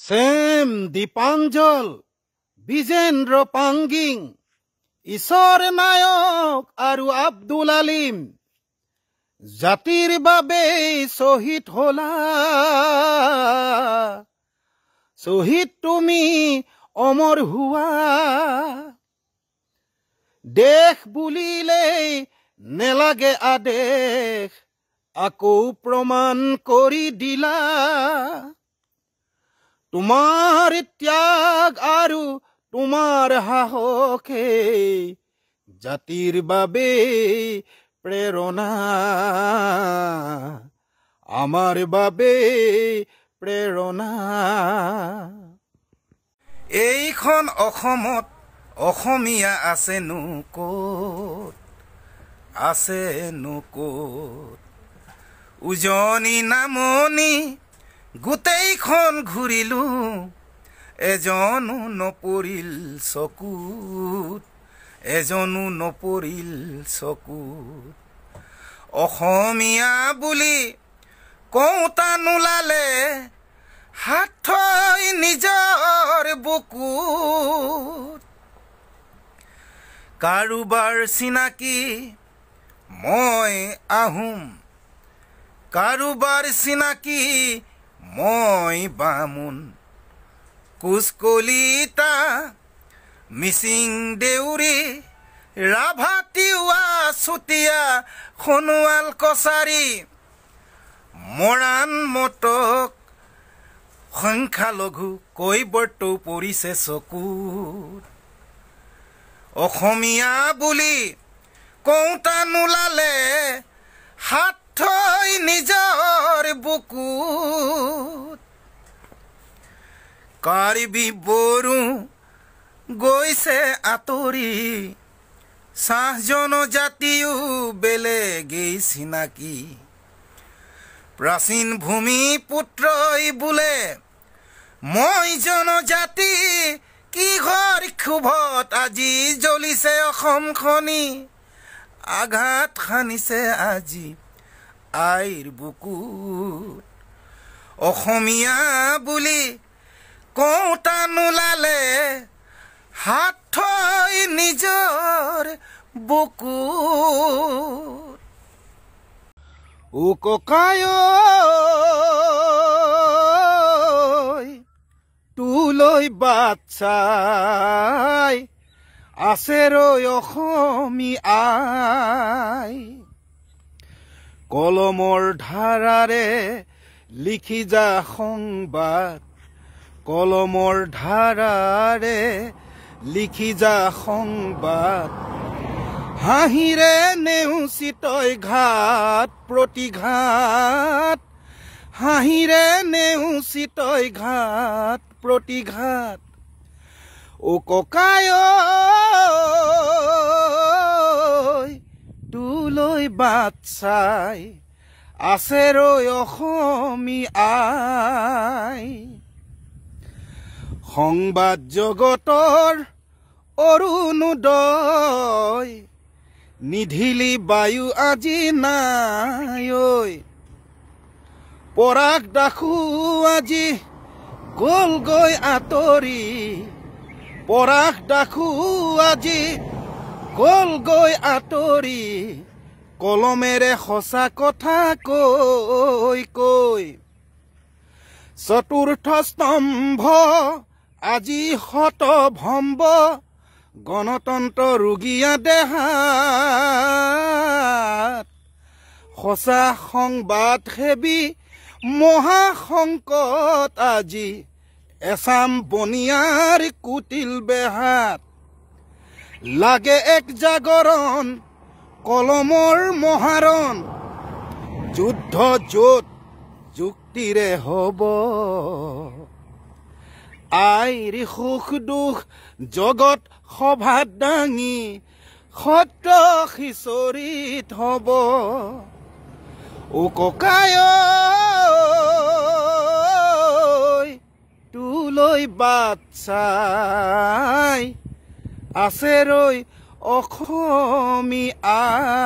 same Dipanjal Bijendra Pangging ঈশ্বৰ নায়ক আৰু আব্দুল আলিম জাতিৰ বাবে শ্বহীদ হলা শ্বহীদ তুমি অমৰ হোৱা দেশ বুলিলেই নেলাগে আদেশ আকৌ প্ৰমাণ কৰি দিলা তোমাৰ ত্যাগ আৰু তোমাৰ সাহসে জাতিৰ বাবে প্ৰেৰণা আমাৰ বাবে প্ৰেৰণা এইখন অসমত অসমীয়া আছেনো ক'ত উজনি নামনি গোটেইখন ঘূৰিলো এজনো নপৰিল চকুত অসমীয়া বুলি কওঁতা নোলালে হাত থৈ নিজৰ বুকুত কাৰোবাৰ চিনাকি মই আহোম কাৰোবাৰ চিনাকি মই বামুণ কোচ কলিতা মিচিং দেউৰী ৰাভা তিৱা চুতীয়া সোণোৱাল কছাৰী মৰাণ মটক সংখ্যালঘু কৈবৰ্তও পৰিছে চকুত অসমীয়া বুলি কওঁতা নোলালে হাত থৈ নিজৰ বুকুত কাৰ্বি বড়ো গৈছে আঁতৰি চাহ জনজাতিও বেলেগেই চিনাকি প্ৰাচীন ভূমি পুত্ৰই বোলে মই জনজাতি কিহৰ ক্ষোভত আজি জ্বলিছে অসমখনি আঘাত সানিছে আজি আইৰ বুকুত অসমীয়া বুলি কওঁতা নোলালে হাত থৈ নিজৰ বুকুত ও ককায় তোলৈ বাট চাই আছে ৰৈ অসমী আই কলমৰ ধাৰাৰে লিখি যা সংবাদ কলমৰ ধাৰাৰে লিখি যা সংবাদ হাঁহিৰে নেওচিতই ঘাট প্ৰতিঘাত হাঁহিৰে নেওচিতই ঘাট প্ৰতিঘাত ও ককায় তোলৈ বাট চাই আছে ৰৈ অসমী আই সংবাদ জগতৰ অৰুণোদয় নিধিলি বায়ু আজি নাই পৰাগ দাসু আজি গলগৈ আঁতৰি পৰাগ দাসু আজি গলগৈ আঁতৰি কলমেৰে সঁচা কথা কৈ চতুৰ্থ স্তম্ভ আজি শতভম্ব গণতন্ত্ৰ ৰোগীয়া দেহাত সঁচা সংবাদ সেৱী মহাসংকট আজি এচাম বনিয়াৰ কুটিল বেহাত লাগে এক জাগৰণ কলমৰ মহাৰণ যুদ্ধ য'ত যুক্তিৰে হ'ব আইৰ সুখ দুখ জগত সভাত দাঙি সত্ৰ সিঁচৰিত হ'ব ও ককায় তোলৈ বাট চাই আছে ৰৈ অসমী আই